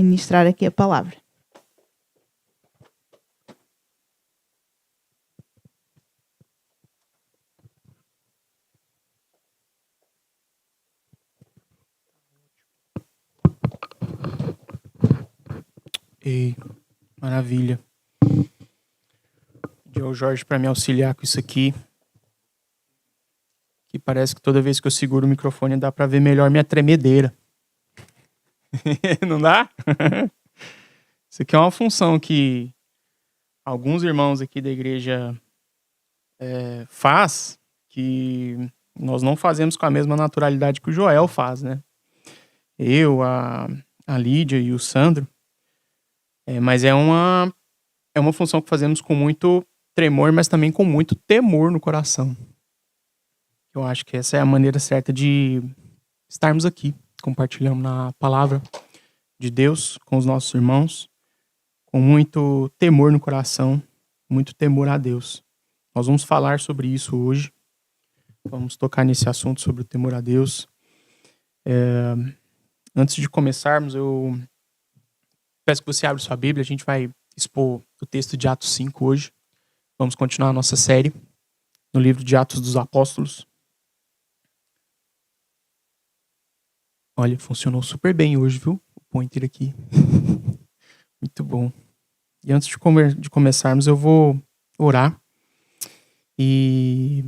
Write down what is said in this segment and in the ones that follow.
ministrar aqui a palavra. Ei, maravilha. Pedi ao Jorge para me auxiliar com isso aqui. Que parece que toda vez que eu seguro o microfone dá para ver melhor minha tremedeira. Não dá? Isso aqui é uma função que alguns irmãos aqui da igreja faz, que nós não fazemos com a mesma naturalidade que o Joel faz, né? Eu, a Lídia e o Sandro. Mas é uma função que fazemos com muito tremor, mas também com muito temor no coração. Eu acho que essa é a maneira certa de estarmos aqui, compartilhando a palavra de Deus com os nossos irmãos, com muito temor no coração, muito temor a Deus. Nós vamos falar sobre isso hoje. Vamos tocar nesse assunto sobre o temor a Deus. Antes de começarmos, eu peço que você abra sua Bíblia. A gente vai expor o texto de Atos 5 hoje. Vamos continuar a nossa série no livro de Atos dos Apóstolos. Olha, funcionou super bem hoje, viu? O pointer aqui. Muito bom. E antes de começarmos, eu vou orar. E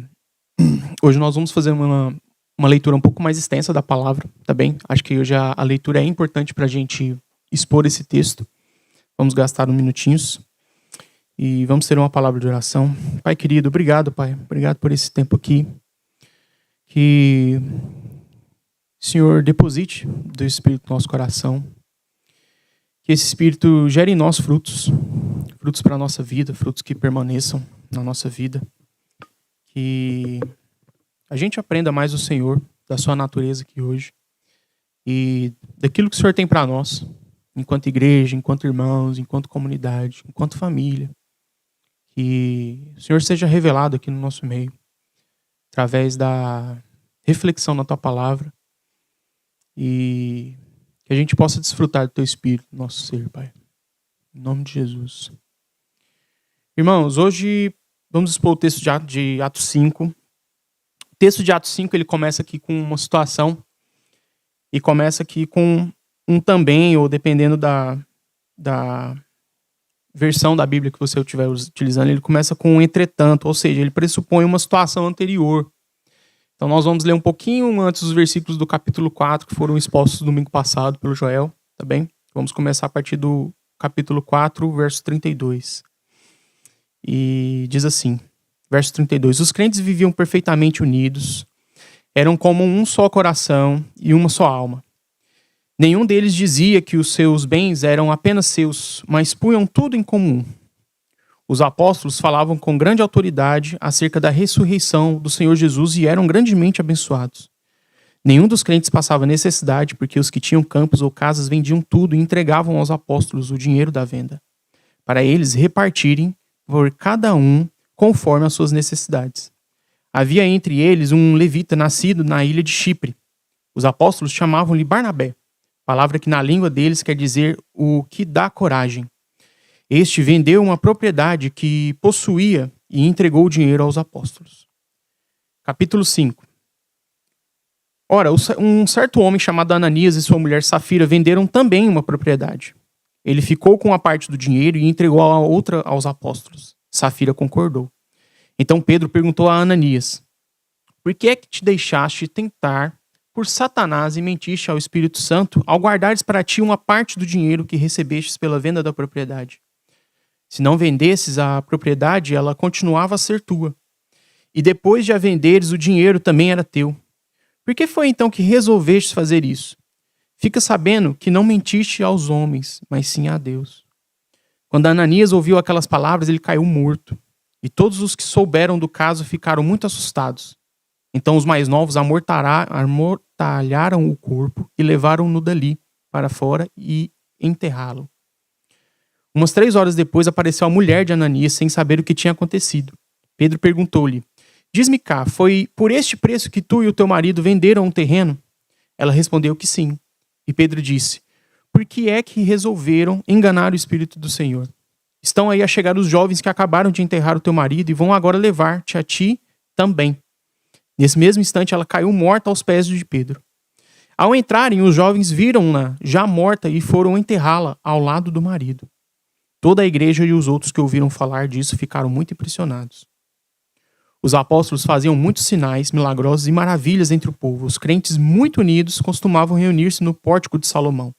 hoje nós vamos fazer uma leitura um pouco mais extensa da palavra, tá bem? Acho que hoje a leitura é importante para a gente expor esse texto. Vamos gastar uns minutinhos. E vamos ter uma palavra de oração. Pai querido, obrigado, Pai. Obrigado por esse tempo aqui. Que Senhor, deposite do Espírito no nosso coração. Que esse Espírito gere em nós frutos para a nossa vida, frutos que permaneçam na nossa vida. Que a gente aprenda mais do Senhor, da sua natureza aqui hoje. E daquilo que o Senhor tem para nós, enquanto igreja, enquanto irmãos, enquanto comunidade, enquanto família. Que o Senhor seja revelado aqui no nosso meio, através da reflexão na tua palavra. E que a gente possa desfrutar do teu Espírito, do nosso ser, Pai. Em nome de Jesus. Irmãos, hoje vamos expor o texto de Atos 5. O texto de Atos 5, ele começa aqui com uma situação. E começa aqui com um também, ou dependendo da versão da Bíblia que você estiver utilizando, ele começa com um entretanto, ou seja, ele pressupõe uma situação anterior. Então nós vamos ler um pouquinho antes os versículos do capítulo 4, que foram expostos no domingo passado pelo Joel, tá bem? Vamos começar a partir do capítulo 4, verso 32. E diz assim, verso 32, os crentes viviam perfeitamente unidos, eram como um só coração e uma só alma. Nenhum deles dizia que os seus bens eram apenas seus, mas punham tudo em comum. Os apóstolos falavam com grande autoridade acerca da ressurreição do Senhor Jesus e eram grandemente abençoados. Nenhum dos crentes passava necessidade, porque os que tinham campos ou casas vendiam tudo e entregavam aos apóstolos o dinheiro da venda, para eles repartirem por cada um conforme as suas necessidades. Havia entre eles um levita nascido na ilha de Chipre. Os apóstolos chamavam-lhe Barnabé, palavra que na língua deles quer dizer o que dá coragem. Este vendeu uma propriedade que possuía e entregou o dinheiro aos apóstolos. Capítulo 5. Ora, um certo homem chamado Ananias e sua mulher Safira venderam também uma propriedade. Ele ficou com a parte do dinheiro e entregou a outra aos apóstolos. Safira concordou. Então Pedro perguntou a Ananias, por que é que te deixaste tentar por Satanás e mentiste ao Espírito Santo ao guardares para ti uma parte do dinheiro que recebestes pela venda da propriedade? Se não vendesses a propriedade, ela continuava a ser tua. E depois de a venderes, o dinheiro também era teu. Por que foi então que resolveste fazer isso? Fica sabendo que não mentiste aos homens, mas sim a Deus. Quando Ananias ouviu aquelas palavras, ele caiu morto. E todos os que souberam do caso ficaram muito assustados. Então os mais novos amortalharam o corpo e levaram-no dali para fora e enterrá-lo. Umas 3 horas depois apareceu a mulher de Ananias sem saber o que tinha acontecido. Pedro perguntou-lhe, diz-me cá, foi por este preço que tu e o teu marido venderam um terreno? Ela respondeu que sim. E Pedro disse, por que é que resolveram enganar o Espírito do Senhor? Estão aí a chegar os jovens que acabaram de enterrar o teu marido e vão agora levar-te a ti também. Nesse mesmo instante, ela caiu morta aos pés de Pedro. Ao entrarem, os jovens viram-na já morta e foram enterrá-la ao lado do marido. Toda a igreja e os outros que ouviram falar disso ficaram muito impressionados. Os apóstolos faziam muitos sinais milagrosos e maravilhas entre o povo. Os crentes muito unidos costumavam reunir-se no pórtico de Salomão.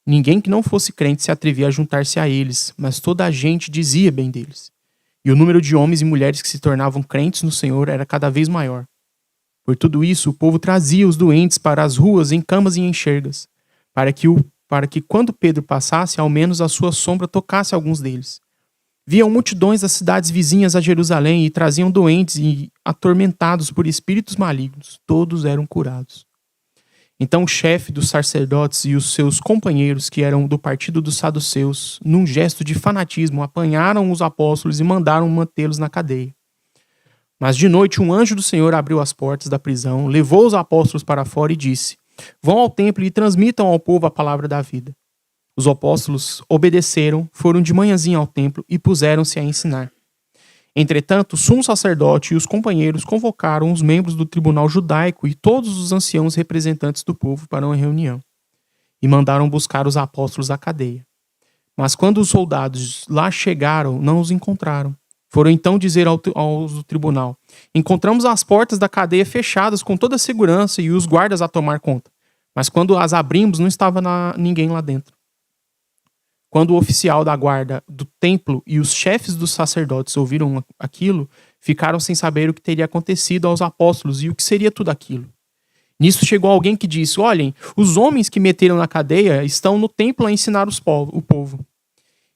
Ninguém que não fosse crente se atrevia a juntar-se a eles, mas toda a gente dizia bem deles. E o número de homens e mulheres que se tornavam crentes no Senhor era cada vez maior. Por tudo isso, o povo trazia os doentes para as ruas em camas e enxergas, para que quando Pedro passasse, ao menos a sua sombra tocasse alguns deles. Viam multidões das cidades vizinhas a Jerusalém e traziam doentes e atormentados por espíritos malignos. Todos eram curados. Então o chefe dos sacerdotes e os seus companheiros, que eram do partido dos saduceus, num gesto de fanatismo, apanharam os apóstolos e mandaram mantê-los na cadeia. Mas de noite um anjo do Senhor abriu as portas da prisão, levou os apóstolos para fora e disse: Vão ao templo e transmitam ao povo a palavra da vida. Os apóstolos obedeceram, foram de manhãzinha ao templo e puseram-se a ensinar. Entretanto, o sumo sacerdote e os companheiros convocaram os membros do tribunal judaico e todos os anciãos representantes do povo para uma reunião, e mandaram buscar os apóstolos à cadeia. Mas quando os soldados lá chegaram, não os encontraram. Foram então dizer aos do tribunal: Encontramos as portas da cadeia fechadas com toda a segurança e os guardas a tomar conta. Mas quando as abrimos, não estava ninguém lá dentro. Quando o oficial da guarda do templo e os chefes dos sacerdotes ouviram aquilo, ficaram sem saber o que teria acontecido aos apóstolos e o que seria tudo aquilo. Nisso chegou alguém que disse: Olhem, os homens que meteram na cadeia estão no templo a ensinar o povo.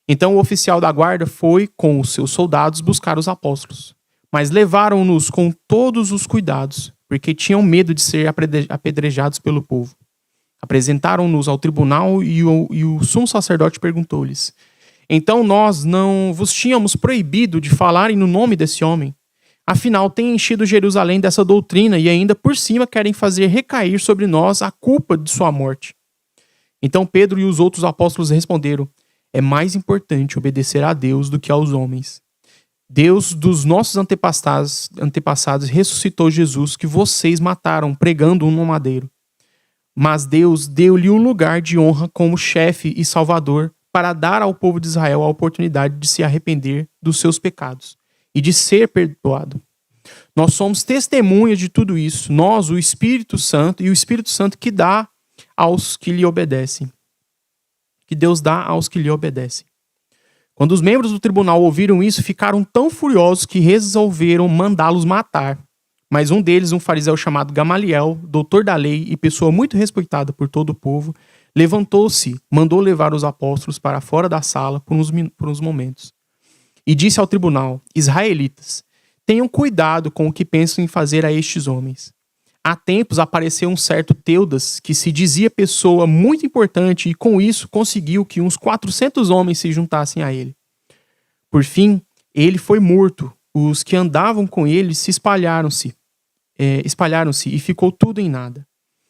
Então o oficial da guarda foi com os seus soldados buscar os apóstolos. Mas levaram-nos com todos os cuidados, porque tinham medo de ser apedrejados pelo povo. Apresentaram-nos ao tribunal e o sumo sacerdote perguntou-lhes: Então nós não vos tínhamos proibido de falarem no nome desse homem? Afinal, têm enchido Jerusalém dessa doutrina e ainda por cima querem fazer recair sobre nós a culpa de sua morte. Então Pedro e os outros apóstolos responderam: É mais importante obedecer a Deus do que aos homens. Deus dos nossos antepassados ressuscitou Jesus, que vocês mataram pregando-o no madeiro. Mas Deus deu-lhe um lugar de honra como chefe e salvador para dar ao povo de Israel a oportunidade de se arrepender dos seus pecados e de ser perdoado. Nós somos testemunhas de tudo isso, nós, o Espírito Santo, e o Espírito Santo que dá aos que lhe obedecem. Que Deus dá aos que lhe obedecem. Quando os membros do tribunal ouviram isso, ficaram tão furiosos que resolveram mandá-los matar. Mas um deles, um fariseu chamado Gamaliel, doutor da lei e pessoa muito respeitada por todo o povo, levantou-se, mandou levar os apóstolos para fora da sala por uns momentos. E disse ao tribunal: Israelitas, tenham cuidado com o que pensam em fazer a estes homens. Há tempos apareceu um certo Teudas, que se dizia pessoa muito importante e com isso conseguiu que uns 400 homens se juntassem a ele. Por fim, ele foi morto. Os que andavam com ele se espalharam-se e ficou tudo em nada.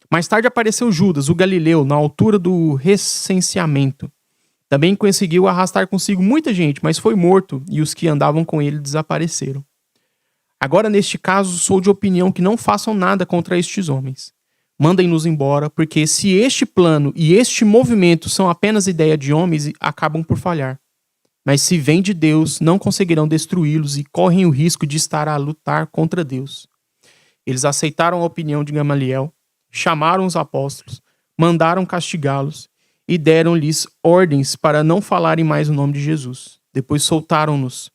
Mais tarde apareceu Judas, o Galileu, na altura do recenseamento. Também conseguiu arrastar consigo muita gente, mas foi morto e os que andavam com ele desapareceram. Agora, neste caso, sou de opinião que não façam nada contra estes homens. Mandem-nos embora, porque se este plano e este movimento são apenas ideia de homens, acabam por falhar. Mas se vem de Deus, não conseguirão destruí-los e correm o risco de estar a lutar contra Deus. Eles aceitaram a opinião de Gamaliel, chamaram os apóstolos, mandaram castigá-los e deram-lhes ordens para não falarem mais o nome de Jesus. Depois soltaram-nos.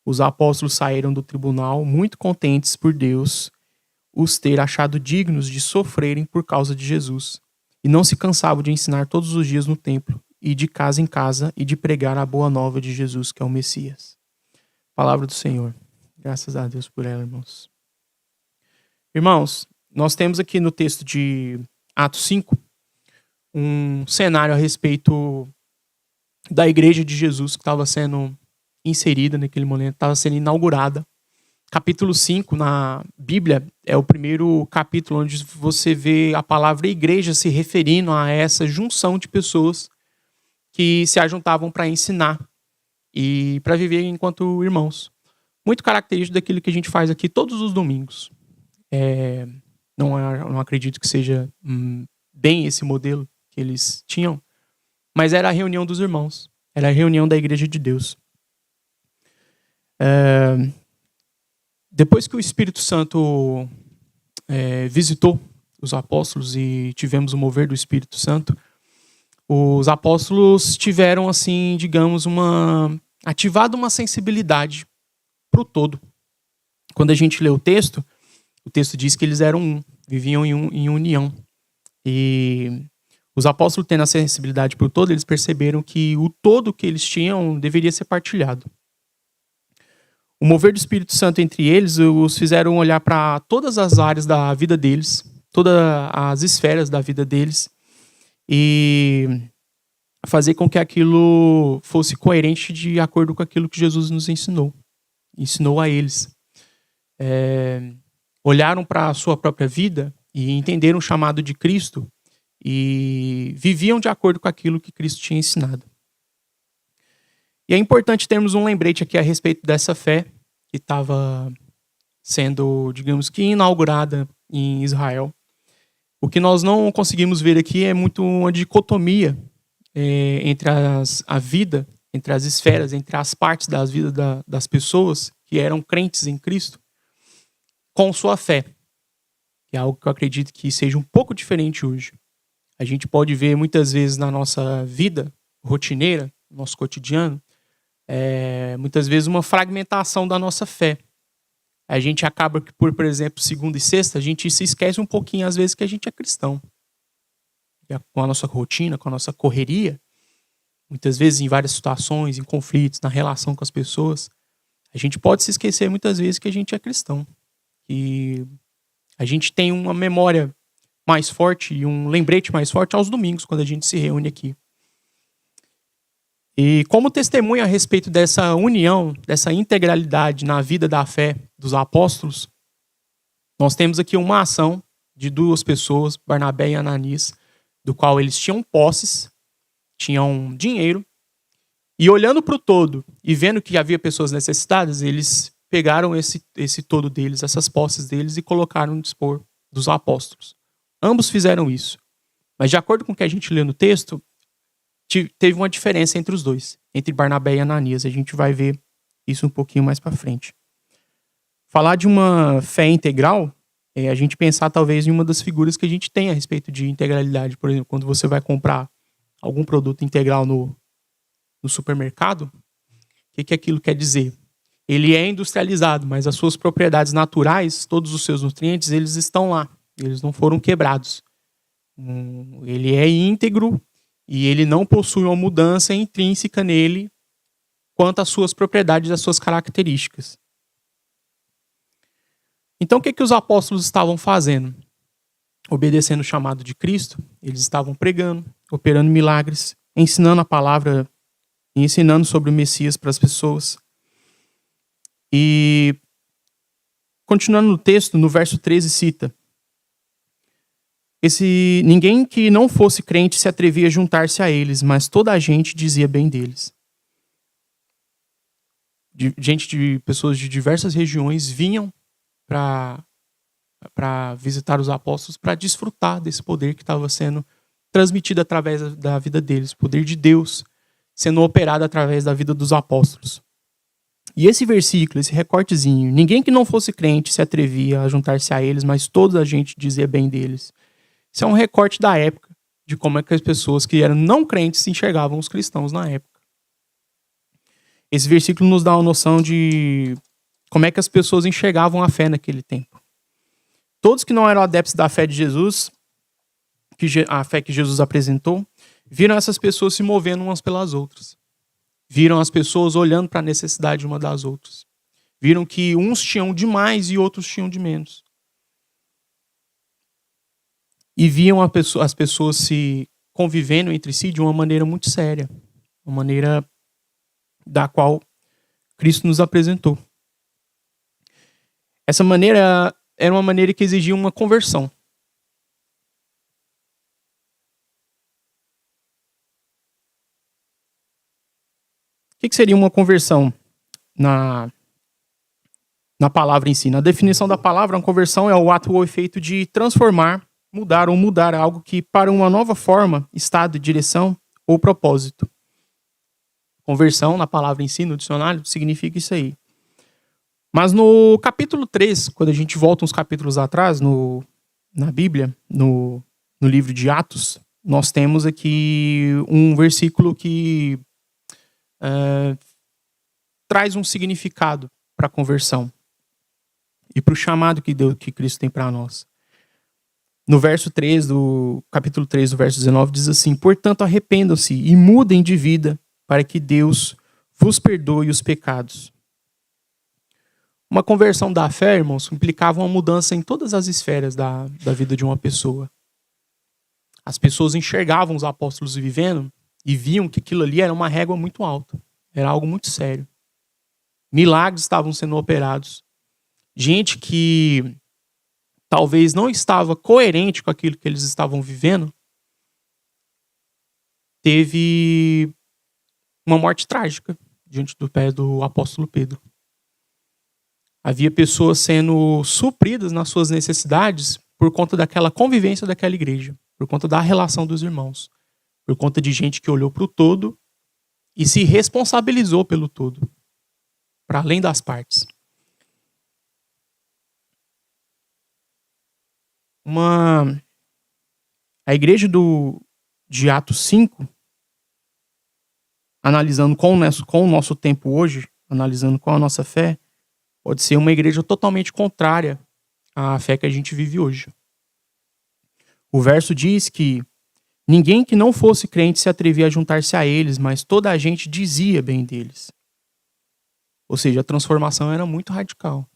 Os apóstolos saíram do tribunal muito contentes por Deus os ter achado dignos de sofrerem por causa de Jesus. E não se cansavam de ensinar todos os dias no templo, e de casa em casa, e de pregar a boa nova de Jesus, que é o Messias. Palavra do Senhor. Graças a Deus por ela, irmãos. Irmãos, nós temos aqui no texto de Atos 5 um cenário a respeito da igreja de Jesus que estava sendo inserida naquele momento, estava sendo inaugurada. Capítulo 5 na Bíblia é o primeiro capítulo onde você vê a palavra igreja se referindo a essa junção de pessoas que se ajuntavam para ensinar e para viver enquanto irmãos. Muito característico daquilo que a gente faz aqui todos os domingos. Não acredito que seja bem esse modelo que eles tinham, mas era a reunião dos irmãos, era a reunião da Igreja de Deus. Depois que o Espírito Santo visitou os apóstolos e tivemos o mover do Espírito Santo, os apóstolos tiveram, assim, digamos, ativado uma sensibilidade para o todo. Quando a gente lê o texto diz que eles eram viviam em união. E os apóstolos, tendo a sensibilidade para o todo, eles perceberam que o todo que eles tinham deveria ser partilhado. O mover do Espírito Santo entre eles os fizeram olhar para todas as áreas da vida deles, todas as esferas da vida deles, e fazer com que aquilo fosse coerente de acordo com aquilo que Jesus nos ensinou a eles. Olharam para a sua própria vida e entenderam o chamado de Cristo e viviam de acordo com aquilo que Cristo tinha ensinado. E é importante termos um lembrete aqui a respeito dessa fé que estava sendo, digamos que, inaugurada em Israel. O que nós não conseguimos ver aqui é muito uma dicotomia entre a vida, entre as esferas, entre as partes das vidas das pessoas que eram crentes em Cristo, com sua fé, que é algo que eu acredito que seja um pouco diferente hoje. A gente pode ver muitas vezes na nossa vida rotineira, no nosso cotidiano, muitas vezes uma fragmentação da nossa fé. A gente acaba que, por exemplo, segunda e sexta, a gente se esquece um pouquinho às vezes que a gente é cristão. Com a nossa rotina, com a nossa correria, muitas vezes em várias situações, em conflitos, na relação com as pessoas, a gente pode se esquecer muitas vezes que a gente é cristão. E a gente tem uma memória mais forte e um lembrete mais forte aos domingos, quando a gente se reúne aqui. E como testemunha a respeito dessa união, dessa integralidade na vida da fé dos apóstolos, nós temos aqui uma ação de duas pessoas, Barnabé e Ananias, do qual eles tinham posses, tinham dinheiro, e olhando para o todo e vendo que havia pessoas necessitadas, eles pegaram esse todo deles, essas posses deles, e colocaram no dispor dos apóstolos. Ambos fizeram isso. Mas de acordo com o que a gente lê no texto, teve uma diferença entre os dois, entre Barnabé e Ananias. A gente vai ver isso um pouquinho mais para frente. Falar de uma fé integral é a gente pensar talvez em uma das figuras que a gente tem a respeito de integralidade. Por exemplo, quando você vai comprar algum produto integral no supermercado, o que aquilo quer dizer? Ele é industrializado, mas as suas propriedades naturais, todos os seus nutrientes, eles estão lá. Eles não foram quebrados. Ele é íntegro e ele não possui uma mudança intrínseca nele quanto às suas propriedades e às suas características. Então, o que os apóstolos estavam fazendo? Obedecendo o chamado de Cristo, eles estavam pregando, operando milagres, ensinando a palavra e ensinando sobre o Messias para as pessoas. E, continuando no texto, no verso 13 cita: ninguém que não fosse crente se atrevia a juntar-se a eles, mas toda a gente dizia bem deles. Pessoas de diversas regiões vinham para visitar os apóstolos, para desfrutar desse poder que estava sendo transmitido através da vida deles, o poder de Deus sendo operado através da vida dos apóstolos. E esse versículo, esse recortezinho, ninguém que não fosse crente se atrevia a juntar-se a eles, mas toda a gente dizia bem deles. Isso é um recorte da época, de como é que as pessoas que eram não crentes enxergavam os cristãos na época. Esse versículo nos dá uma noção de como é que as pessoas enxergavam a fé naquele tempo. Todos que não eram adeptos da fé de Jesus, a fé que Jesus apresentou, viram essas pessoas se movendo umas pelas outras. Viram as pessoas olhando para a necessidade uma das outras. Viram que uns tinham de mais e outros tinham de menos. E viam as pessoas se convivendo entre si de uma maneira muito séria. Uma maneira da qual Cristo nos apresentou. Essa maneira era uma maneira que exigia uma conversão. que seria uma conversão na palavra em si? Na definição da palavra, uma conversão é o ato ou efeito de transformar, mudar ou mudar algo que para uma nova forma, estado, direção ou propósito. Conversão, na palavra em si, no dicionário, significa isso aí. Mas no capítulo 3, quando a gente volta uns capítulos atrás, na Bíblia, no livro de Atos, nós temos aqui um versículo que traz um significado para a conversão e para o chamado que Cristo tem para nós. No verso 3 do capítulo 3, do verso 19, diz assim: portanto, arrependam-se e mudem de vida para que Deus vos perdoe os pecados. Uma conversão da fé, irmãos, implicava uma mudança em todas as esferas da vida de uma pessoa. As pessoas enxergavam os apóstolos vivendo e viam que aquilo ali era uma régua muito alta. Era algo muito sério. Milagres estavam sendo operados. Gente que talvez não estava coerente com aquilo que eles estavam vivendo, teve uma morte trágica diante do pé do apóstolo Pedro. Havia pessoas sendo supridas nas suas necessidades por conta daquela convivência daquela igreja, por conta da relação dos irmãos, por conta de gente que olhou para o todo e se responsabilizou pelo todo, para além das partes. A igreja de Atos 5, analisando com o nosso tempo hoje, analisando com a nossa fé, pode ser uma igreja totalmente contrária à fé que a gente vive hoje. O verso diz que ninguém que não fosse crente se atrevia a juntar-se a eles, mas toda a gente dizia bem deles. Ou seja, a transformação era muito radical.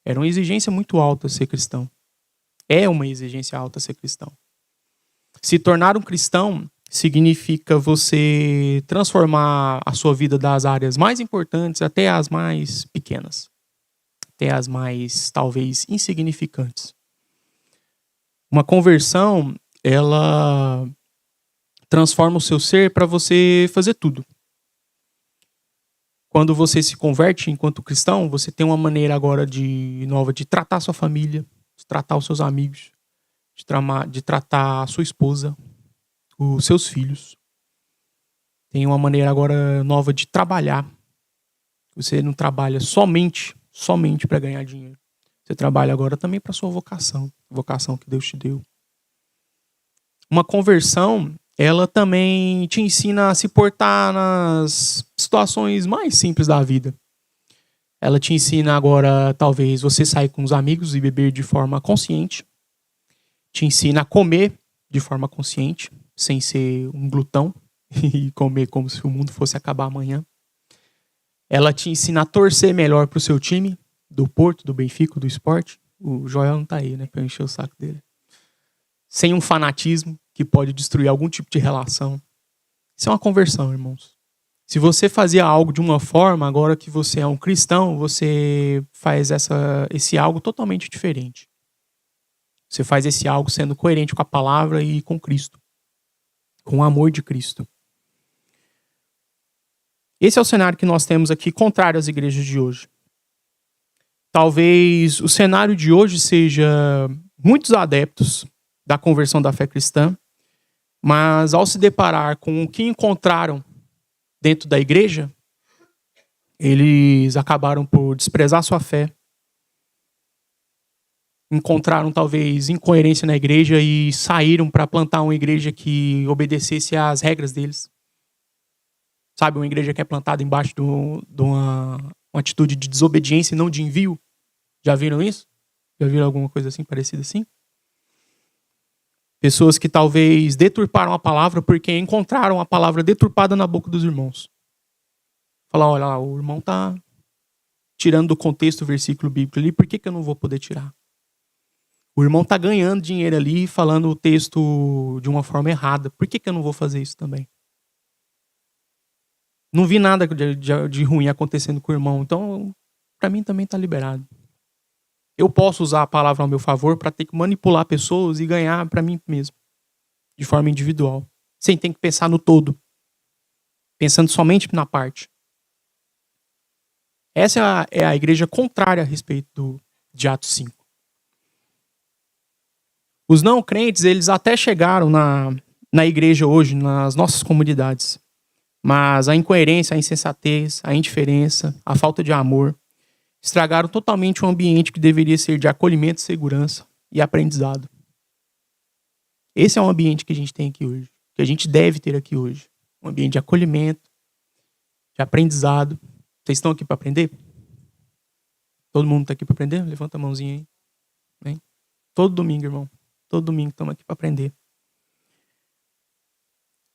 Era uma exigência muito alta ser cristão. É uma exigência alta ser cristão. Se tornar um cristão significa você transformar a sua vida das áreas mais importantes até as mais pequenas. Até as mais, talvez, insignificantes. Uma conversão, ela transforma o seu ser para você fazer tudo. Quando você se converte enquanto cristão, você tem uma maneira agora nova de tratar a sua família, de tratar os seus amigos, de tratar a sua esposa, os seus filhos. Tem uma maneira agora nova de trabalhar. Você não trabalha somente para ganhar dinheiro. Você trabalha agora também para a sua vocação que Deus te deu. Uma conversão, ela também te ensina a se portar nas situações mais simples da vida. Ela te ensina agora, talvez, você sair com os amigos e beber de forma consciente. Te ensina a comer de forma consciente, sem ser um glutão e comer como se o mundo fosse acabar amanhã. Ela te ensina a torcer melhor para o seu time, do Porto, do Benfica, do Sport. O Joel não tá aí, né, para encher o saco dele. Sem um fanatismo que pode destruir algum tipo de relação. Isso é uma conversão, irmãos. Se você fazia algo de uma forma, agora que você é um cristão, você faz esse algo totalmente diferente. Você faz esse algo sendo coerente com a palavra e com Cristo. Com o amor de Cristo. Esse é o cenário que nós temos aqui, contrário às igrejas de hoje. Talvez o cenário de hoje seja muitos adeptos da conversão da fé cristã, mas ao se deparar com o que encontraram dentro da igreja, eles acabaram por desprezar sua fé, encontraram talvez incoerência na igreja e saíram para plantar uma igreja que obedecesse às regras deles. Sabe, uma igreja que é plantada embaixo de uma atitude de desobediência e não de envio. Já viram isso? Já viram alguma coisa assim, parecida assim? Pessoas que talvez deturparam a palavra porque encontraram a palavra deturpada na boca dos irmãos. Falar, olha, o irmão está tirando do contexto o versículo bíblico ali, por que eu não vou poder tirar? O irmão está ganhando dinheiro ali falando o texto de uma forma errada, por que eu não vou fazer isso também? Não vi nada de ruim acontecendo com o irmão, então para mim também está liberado. Eu posso usar a palavra ao meu favor para ter que manipular pessoas e ganhar para mim mesmo, de forma individual, sem ter que pensar no todo, pensando somente na parte. Essa é a igreja contrária a respeito de Atos 5. Os não crentes, eles até chegaram na igreja hoje, nas nossas comunidades. Mas a incoerência, a insensatez, a indiferença, a falta de amor estragaram totalmente um ambiente que deveria ser de acolhimento, segurança e aprendizado. Esse é o ambiente que a gente tem aqui hoje, que a gente deve ter aqui hoje. Um ambiente de acolhimento, de aprendizado. Vocês estão aqui para aprender? Todo mundo está aqui para aprender? Levanta a mãozinha aí. Bem? Todo domingo, irmão. Todo domingo estamos aqui para aprender.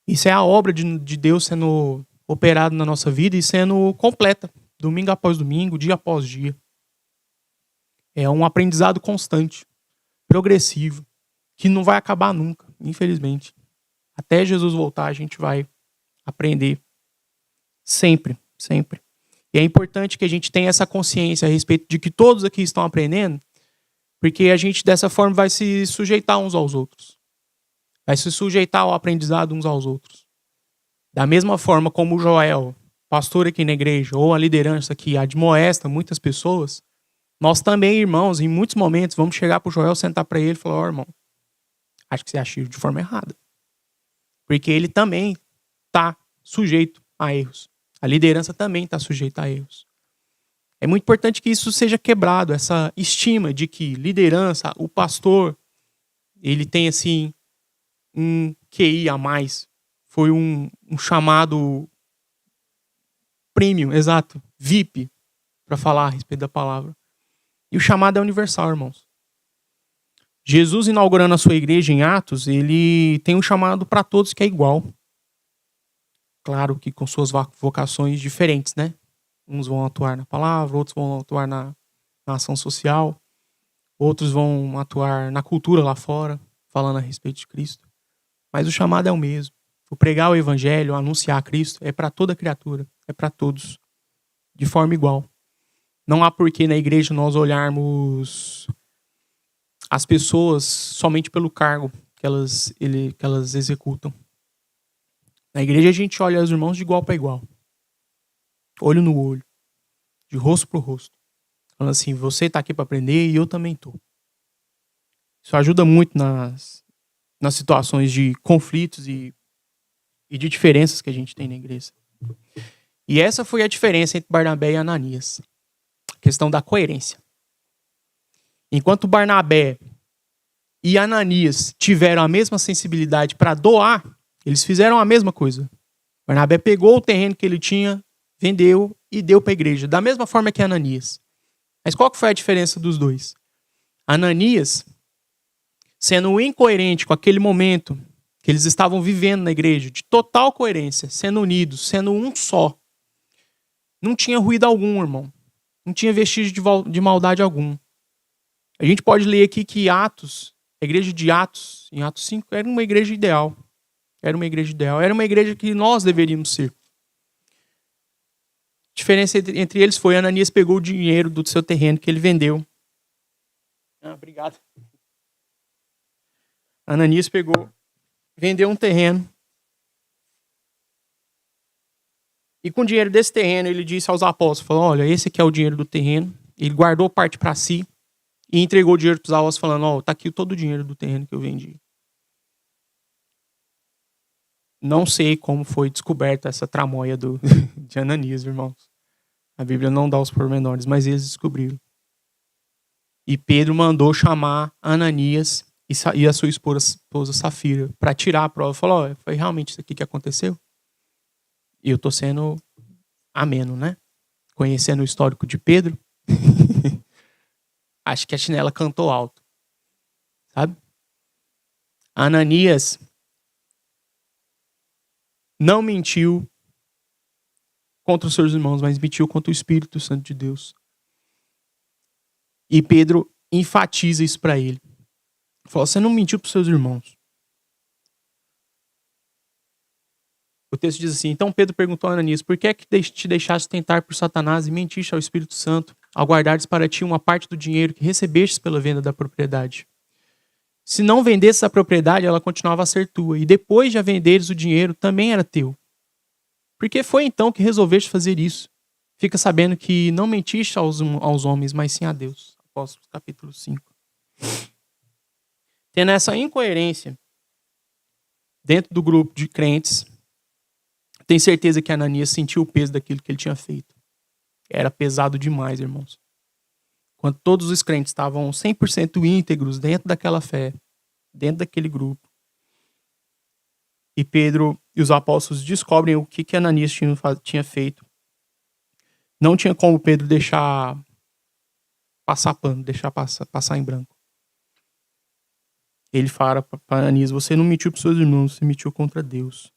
Isso é a obra de Deus sendo operada na nossa vida e sendo completa, domingo após domingo, dia após dia. É um aprendizado constante, progressivo, que não vai acabar nunca, infelizmente. Até Jesus voltar, a gente vai aprender sempre, sempre. E é importante que a gente tenha essa consciência a respeito de que todos aqui estão aprendendo, porque a gente dessa forma vai se sujeitar uns aos outros. Vai se sujeitar ao aprendizado uns aos outros. Da mesma forma como o Joel, pastor aqui na igreja, ou a liderança que admoesta muitas pessoas, nós também, irmãos, em muitos momentos, vamos chegar para o Joel, sentar para ele e falar: ó, irmão, acho que você agiu de forma errada. Porque ele também está sujeito a erros. A liderança também está sujeita a erros. É muito importante que isso seja quebrado, essa estima de que liderança, o pastor, ele tem assim um QI a mais. Foi um chamado premium, exato, VIP, para falar a respeito da palavra. E o chamado é universal, irmãos. Jesus, inaugurando a sua igreja em Atos, ele tem um chamado para todos que é igual. Claro que com suas vocações diferentes, né? Uns vão atuar na palavra, outros vão atuar na ação social, outros vão atuar na cultura lá fora, falando a respeito de Cristo. Mas o chamado é o mesmo. O pregar o evangelho, o anunciar Cristo, é para toda criatura, é para todos, de forma igual. Não há porquê na igreja nós olharmos as pessoas somente pelo cargo que elas executam. Na igreja a gente olha os irmãos de igual para igual. Olho no olho. De rosto para o rosto. Falando assim, você está aqui para aprender e eu também estou. Isso ajuda muito nas situações de conflitos e de diferenças que a gente tem na igreja. E essa foi a diferença entre Barnabé e Ananias. A questão da coerência. Enquanto Barnabé e Ananias tiveram a mesma sensibilidade para doar, eles fizeram a mesma coisa. Barnabé pegou o terreno que ele tinha, vendeu e deu para a igreja, da mesma forma que Ananias. Mas qual que foi a diferença dos dois? Ananias, sendo incoerente com aquele momento que eles estavam vivendo na igreja, de total coerência, sendo unidos, sendo um só, não tinha ruído algum, irmão. Não tinha vestígio de maldade algum. A gente pode ler aqui que Atos, a igreja de Atos, em Atos 5, era uma igreja ideal. Era uma igreja ideal. Era uma igreja que nós deveríamos ser. A diferença entre eles foi: Ananias pegou o dinheiro do seu terreno que ele vendeu. Obrigado. Ananias vendeu um terreno. E com o dinheiro desse terreno, ele disse aos apóstolos, falou: olha, esse aqui é o dinheiro do terreno. Ele guardou parte para si e entregou o dinheiro para os apóstolos, falando: ó, tá aqui todo o dinheiro do terreno que eu vendi. Não sei como foi descoberta essa tramóia de Ananias, irmãos. A Bíblia não dá os pormenores, mas eles descobriram. E Pedro mandou chamar Ananias e a sua esposa Safira para tirar a prova. Falou: ó, foi realmente isso aqui que aconteceu? E eu tô sendo ameno, né? Conhecendo o histórico de Pedro, acho que a chinela cantou alto. Sabe? Ananias não mentiu contra os seus irmãos, mas mentiu contra o Espírito Santo de Deus. E Pedro enfatiza isso para ele. Falou: você não mentiu para os seus irmãos. O texto diz assim: então Pedro perguntou a Ananias: por que é que te deixaste tentar por Satanás e mentiste ao Espírito Santo ao guardares para ti uma parte do dinheiro que recebestes pela venda da propriedade? Se não vendesses a propriedade, ela continuava a ser tua, e depois de a venderes o dinheiro também era teu. Por que foi então que resolveste fazer isso? fica sabendo que não mentiste aos homens, mas sim a Deus. Apóstolos capítulo 5. Tendo essa incoerência dentro do grupo de crentes, tenho certeza que Ananias sentiu o peso daquilo que ele tinha feito. Era pesado demais, irmãos. Quando todos os crentes estavam 100% íntegros dentro daquela fé, dentro daquele grupo, e Pedro e os apóstolos descobrem o que Ananias tinha feito, não tinha como Pedro deixar passar pano, deixar passar em branco. Ele fala para Ananias: você não mentiu para os seus irmãos, você mentiu contra Deus.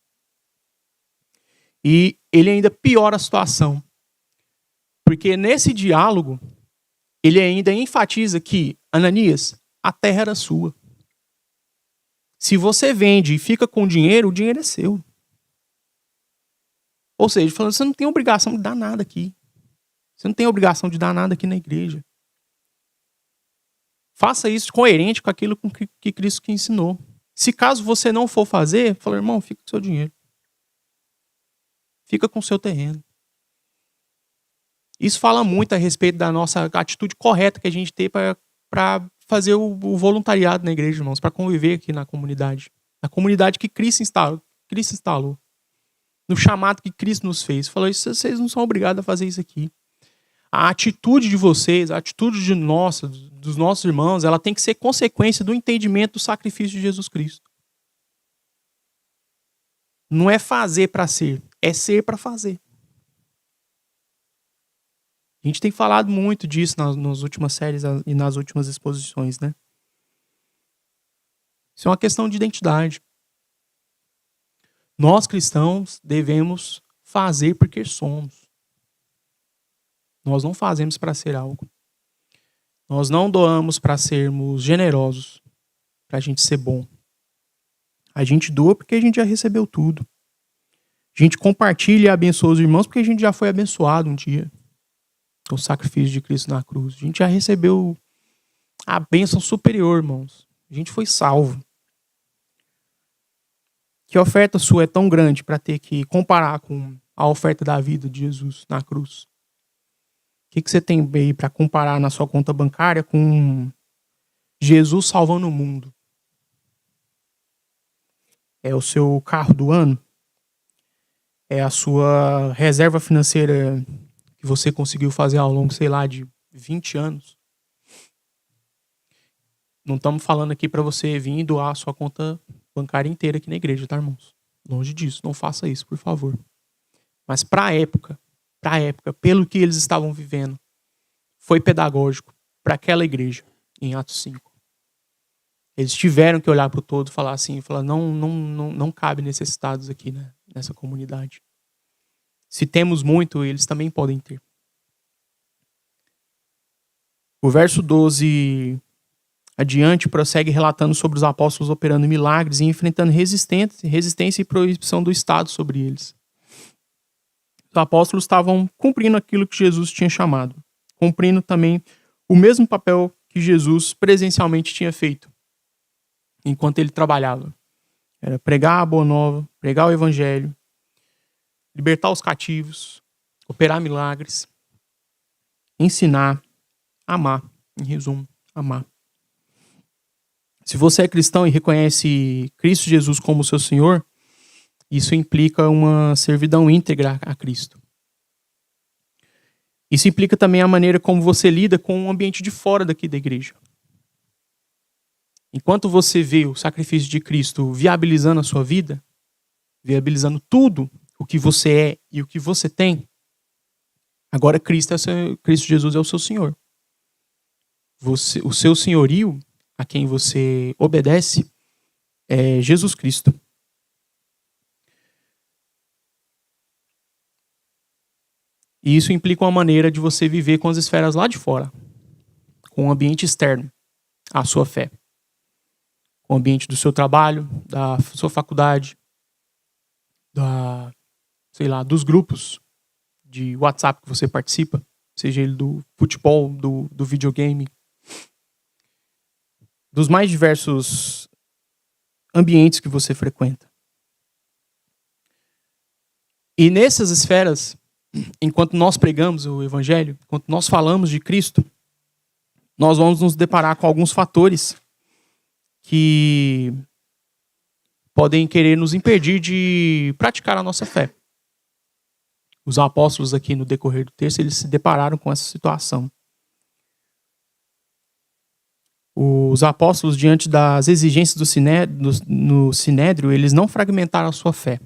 E ele ainda piora a situação, porque nesse diálogo ele ainda enfatiza que, Ananias, a terra era sua. Se você vende e fica com o dinheiro é seu. Ou seja, falando, você não tem obrigação de dar nada aqui. Você não tem obrigação de dar nada aqui na igreja. Faça isso coerente com aquilo que Cristo que ensinou. Se caso você não for fazer, fala, irmão, fica com o seu dinheiro. Fica com o seu terreno. Isso fala muito a respeito da nossa atitude correta que a gente tem para fazer o voluntariado na igreja, irmãos, para conviver aqui na comunidade. Na comunidade que Cristo instalou. No chamado que Cristo nos fez. Falou, isso, vocês não são obrigados a fazer isso aqui. A atitude de vocês, a atitude dos nossos irmãos, ela tem que ser consequência do entendimento do sacrifício de Jesus Cristo. Não é fazer para ser, é ser para fazer. A gente tem falado muito disso nas últimas séries e nas últimas exposições, né? Isso é uma questão de identidade. Nós cristãos devemos fazer porque somos. Nós não fazemos para ser algo. Nós não doamos para sermos generosos, para a gente ser bom. A gente doa porque a gente já recebeu tudo. A gente compartilha e abençoa os irmãos porque a gente já foi abençoado um dia. Com o sacrifício de Cristo na cruz. A gente já recebeu a bênção superior, irmãos. A gente foi salvo. Que oferta sua é tão grande para ter que comparar com a oferta da vida de Jesus na cruz? O que você tem aí para comparar na sua conta bancária com Jesus salvando o mundo? É o seu carro do ano? É a sua reserva financeira que você conseguiu fazer ao longo, sei lá, de 20 anos? Não estamos falando aqui para você vir e doar a sua conta bancária inteira aqui na igreja, tá, irmãos? Longe disso, não faça isso, por favor. Mas para a época, pelo que eles estavam vivendo, foi pedagógico para aquela igreja, em Atos 5. Eles tiveram que olhar para o todo e falar assim, não cabe necessitados aqui, né, nessa comunidade. Se temos muito, eles também podem ter. O verso 12 adiante prossegue relatando sobre os apóstolos operando milagres e enfrentando resistência e proibição do Estado sobre eles. Os apóstolos estavam cumprindo aquilo que Jesus tinha chamado. Cumprindo também o mesmo papel que Jesus presencialmente tinha feito enquanto ele trabalhava. Era pregar a boa nova, pregar o evangelho, libertar os cativos, operar milagres, ensinar, amar. Em resumo, amar. Se você é cristão e reconhece Cristo Jesus como seu Senhor, isso implica uma servidão íntegra a Cristo. Isso implica também a maneira como você lida com o ambiente de fora daqui da igreja. Enquanto você vê o sacrifício de Cristo viabilizando a sua vida, viabilizando tudo o que você é e o que você tem, agora Cristo Jesus é o seu Senhor. O seu senhorio, a quem você obedece, é Jesus Cristo. E isso implica uma maneira de você viver com as esferas lá de fora, com o ambiente externo à sua fé. Com o ambiente do seu trabalho, da sua faculdade, dos grupos de WhatsApp que você participa, seja ele do futebol, do videogame, dos mais diversos ambientes que você frequenta. E nessas esferas, enquanto nós pregamos o evangelho, enquanto nós falamos de Cristo, nós vamos nos deparar com alguns fatores que podem querer nos impedir de praticar a nossa fé. Os apóstolos aqui no decorrer do texto, eles se depararam com essa situação. Os apóstolos, diante das exigências no Sinédrio, eles não fragmentaram a sua fé.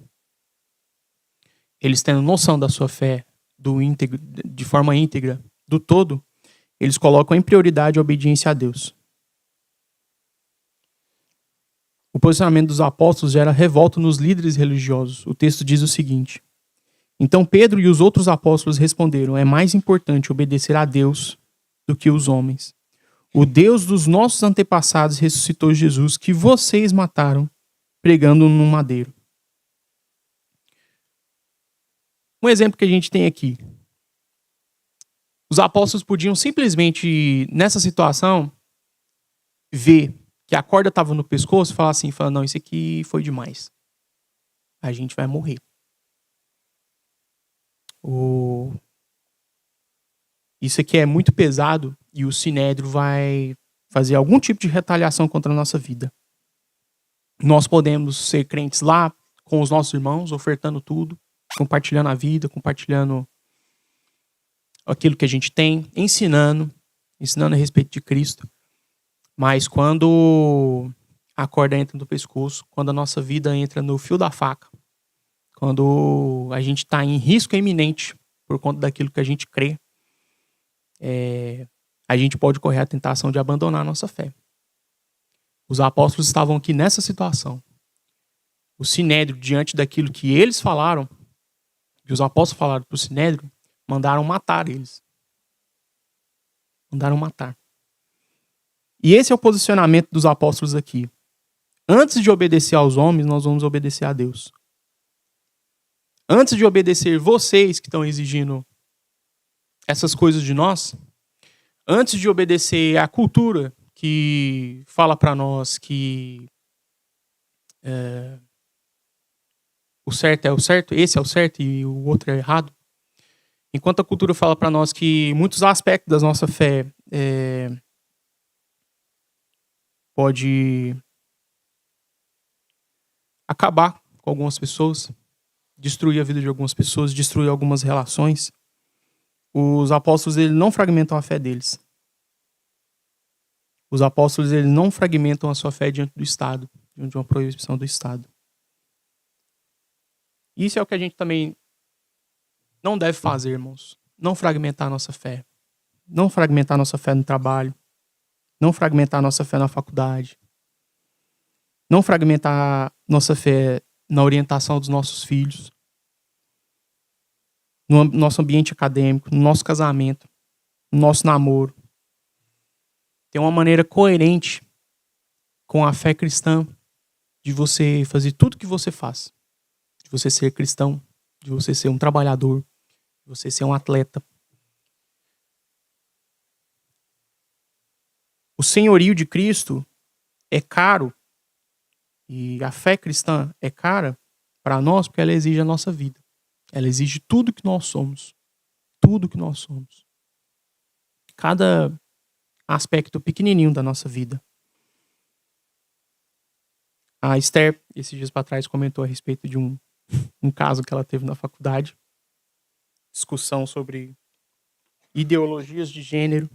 Eles tendo noção da sua fé de forma íntegra, do todo, eles colocam em prioridade a obediência a Deus. O posicionamento dos apóstolos gera revolta nos líderes religiosos. O texto diz o seguinte: então Pedro e os outros apóstolos responderam: é mais importante obedecer a Deus do que os homens. O Deus dos nossos antepassados ressuscitou Jesus, que vocês mataram, pregando num madeiro. Um exemplo que a gente tem aqui. Os apóstolos podiam simplesmente, nessa situação, ver que a corda estava no pescoço e falar assim, não, isso aqui foi demais. A gente vai morrer. Isso aqui é muito pesado e o Sinédrio vai fazer algum tipo de retaliação contra a nossa vida. Nós podemos ser crentes lá com os nossos irmãos, ofertando tudo, compartilhando a vida, compartilhando aquilo que a gente tem, ensinando a respeito de Cristo. Mas quando a corda entra no pescoço, quando a nossa vida entra no fio da faca, quando a gente está em risco iminente por conta daquilo que a gente crê, a gente pode correr a tentação de abandonar a nossa fé. Os apóstolos estavam aqui nessa situação. O Sinédrio, diante daquilo que eles falaram, que os apóstolos falaram para o Sinédrio, mandaram matar eles. Mandaram matar. E esse é o posicionamento dos apóstolos aqui. Antes de obedecer aos homens, nós vamos obedecer a Deus. Antes de obedecer vocês que estão exigindo essas coisas de nós, antes de obedecer a cultura que fala para nós que o certo é o certo, esse é o certo e o outro é errado, enquanto a cultura fala para nós que muitos aspectos da nossa fé pode acabar com algumas pessoas, destruir a vida de algumas pessoas, destruir algumas relações, os apóstolos eles não fragmentam a fé deles. Os apóstolos eles não fragmentam a sua fé diante do Estado, diante de uma proibição do Estado. Isso é o que a gente também não deve fazer, irmãos. Não fragmentar a nossa fé. Não fragmentar a nossa fé no trabalho. Não fragmentar a nossa fé na faculdade. Não fragmentar a nossa fé na orientação dos nossos filhos. No nosso ambiente acadêmico, no nosso casamento, no nosso namoro. Tem uma maneira coerente com a fé cristã de você fazer tudo o que você faz. De você ser cristão, de você ser um trabalhador, de você ser um atleta. O senhorio de Cristo é caro e a fé cristã é cara para nós porque ela exige a nossa vida. Ela exige tudo que nós somos. Tudo que nós somos. Cada aspecto pequenininho da nossa vida. A Esther, esses dias para trás, comentou a respeito de um caso que ela teve na faculdade. Discussão sobre ideologias de gênero.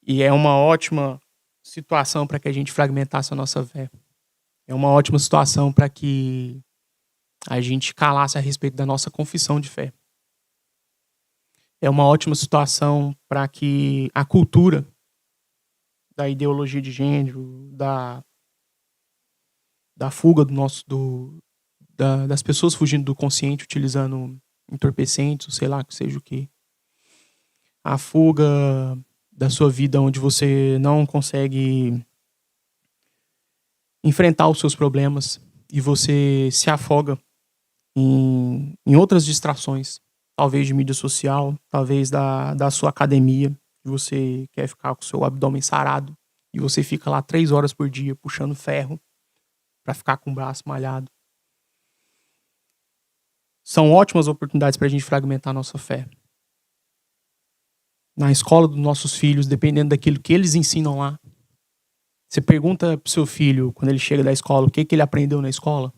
E é uma ótima situação para que a gente fragmentasse a nossa fé. É uma ótima situação para que a gente calasse a respeito da nossa confissão de fé. É uma ótima situação para que a cultura da ideologia de gênero, da fuga das pessoas fugindo do consciente, utilizando entorpecentes, sei lá, que seja o que. A fuga da sua vida onde você não consegue enfrentar os seus problemas e você se afoga em outras distrações, talvez de mídia social, talvez da sua academia, que você quer ficar com o seu abdômen sarado e você fica lá 3 horas por dia puxando ferro para ficar com o braço malhado. são ótimas oportunidades para a gente fragmentar a nossa fé. Na escola dos nossos filhos, dependendo daquilo que eles ensinam lá. Você pergunta pro seu filho, quando ele chega da escola, o que ele aprendeu na escola? O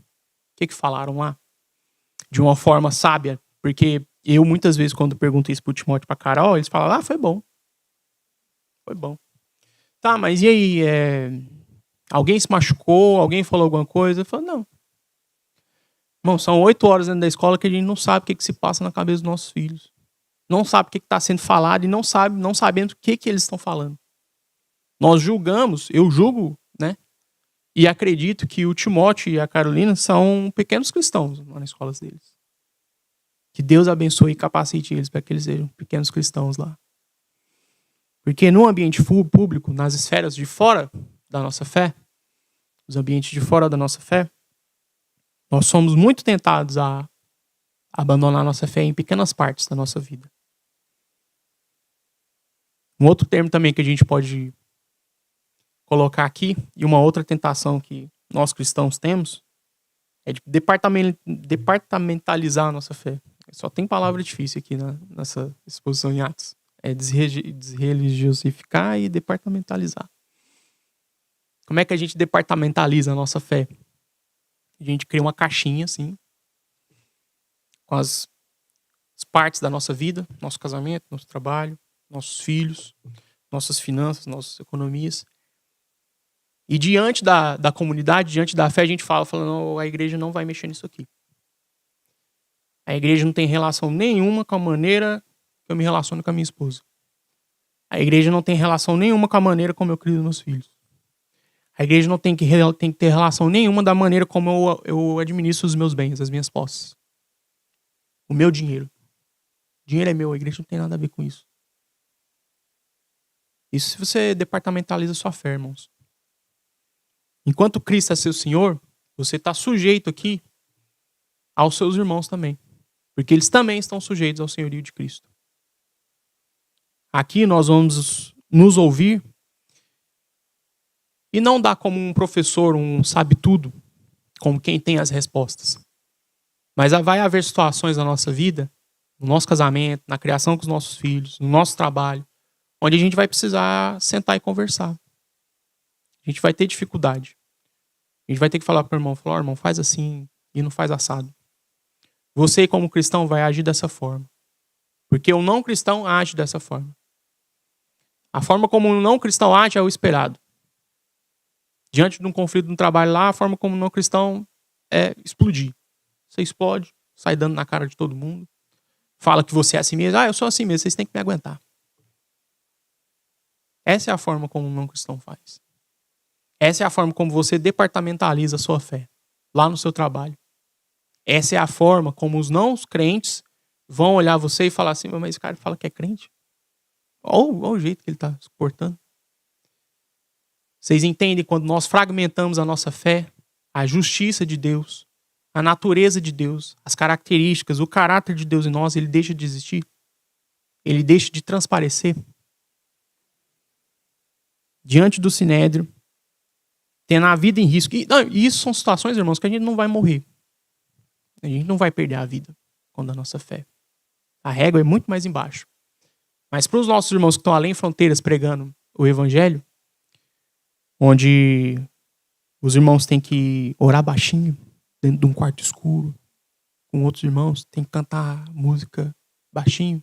que falaram lá? De uma forma sábia. Porque eu, muitas vezes, quando pergunto isso pro Timóteo e pra Carol, eles falam, foi bom. Foi bom. Tá, mas e aí? Alguém se machucou? Alguém falou alguma coisa? Eu falo, não. Irmão, são 8 horas dentro da escola que a gente não sabe o que se passa na cabeça dos nossos filhos. Não sabe o que está sendo falado e não sabendo o que eles estão falando. Nós julgamos, eu julgo, né? E acredito que o Timóteo e a Carolina são pequenos cristãos nas escolas deles. Que Deus abençoe e capacite eles para que eles sejam pequenos cristãos lá. Porque no ambiente público, nas esferas de fora da nossa fé, os ambientes de fora da nossa fé, nós somos muito tentados a abandonar a nossa fé em pequenas partes da nossa vida. Um outro termo também que a gente pode colocar aqui, e uma outra tentação que nós cristãos temos, é de departamentalizar a nossa fé. Só tem palavra difícil aqui nessa exposição em Atos. É desreligiosificar e departamentalizar. Como é que a gente departamentaliza a nossa fé? A gente cria uma caixinha, assim, com as partes da nossa vida, nosso casamento, nosso trabalho, nossos filhos, nossas finanças, nossas economias. E diante da comunidade, diante da fé, a gente fala, não, a igreja não vai mexer nisso aqui. A igreja não tem relação nenhuma com a maneira que eu me relaciono com a minha esposa. A igreja não tem relação nenhuma com a maneira como eu crio meus filhos. A igreja não tem que ter relação nenhuma da maneira como eu administro os meus bens, as minhas posses. O meu dinheiro. O dinheiro é meu, a igreja não tem nada a ver com isso. Isso se você departamentaliza sua fé, irmãos. Enquanto Cristo é seu Senhor, você está sujeito aqui aos seus irmãos também. Porque eles também estão sujeitos ao senhorio de Cristo. Aqui nós vamos nos ouvir e não dar como um professor, um sabe-tudo, como quem tem as respostas. Mas vai haver situações na nossa vida, no nosso casamento, na criação com os nossos filhos, no nosso trabalho, onde a gente vai precisar sentar e conversar. A gente vai ter dificuldade. A gente vai ter que falar para o irmão, irmão, faz assim e não faz assado. Você, como cristão, vai agir dessa forma. Porque o não cristão age dessa forma. A forma como o não cristão age é o esperado. Diante de um conflito no trabalho lá, a forma como o não cristão é explodir. Você explode, sai dando na cara de todo mundo. Fala que você é assim mesmo. Eu sou assim mesmo, vocês têm que me aguentar. Essa é a forma como um não cristão faz. Essa é a forma como você departamentaliza a sua fé. Lá no seu trabalho. Essa é a forma como os não crentes vão olhar você e falar assim, mas esse cara fala que é crente. Olha o jeito que ele está se portando. Vocês entendem quando nós fragmentamos a nossa fé, a justiça de Deus, a natureza de Deus, as características, o caráter de Deus em nós, ele deixa de existir? Ele deixa de transparecer? Diante do sinédrio, tendo a vida em risco. E isso são situações, irmãos, que a gente não vai morrer. A gente não vai perder a vida quando a nossa fé. A régua é muito mais embaixo. Mas para os nossos irmãos que estão além fronteiras pregando o evangelho, onde os irmãos têm que orar baixinho, dentro de um quarto escuro, com outros irmãos, tem que cantar música baixinho,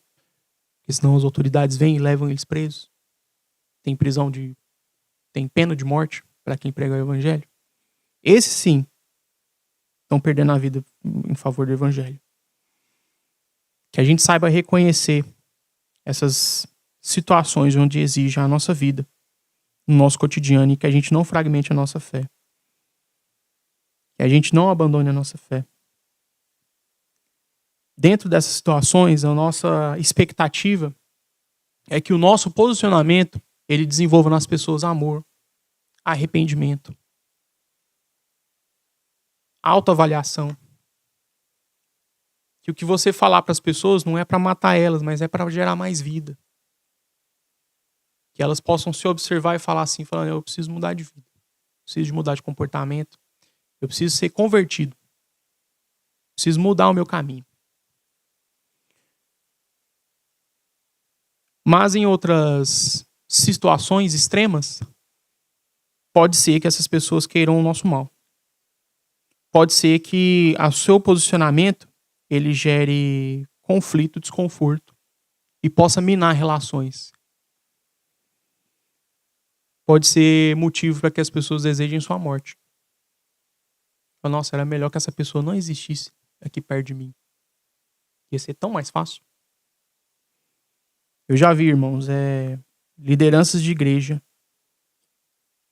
porque senão as autoridades vêm e levam eles presos. Tem pena de morte para quem prega o evangelho. Esses sim estão perdendo a vida em favor do evangelho. Que a gente saiba reconhecer essas situações onde exige a nossa vida, no nosso cotidiano, e que a gente não fragmente a nossa fé. Que a gente não abandone a nossa fé. Dentro dessas situações, a nossa expectativa é que o nosso posicionamento ele desenvolva nas pessoas amor, arrependimento, autoavaliação. Que o que você falar para as pessoas não é para matar elas, mas é para gerar mais vida. Que elas possam se observar e falar assim, falando, eu preciso mudar de vida. Preciso de mudar de comportamento. Eu preciso ser convertido. Preciso mudar o meu caminho. Mas em outras situações extremas, pode ser que essas pessoas queiram o nosso mal. Pode ser que o seu posicionamento ele gere conflito, desconforto e possa minar relações. Pode ser motivo para que as pessoas desejem sua morte. Nossa, era melhor que essa pessoa não existisse aqui perto de mim. Ia ser tão mais fácil. Eu já vi, irmãos, lideranças de igreja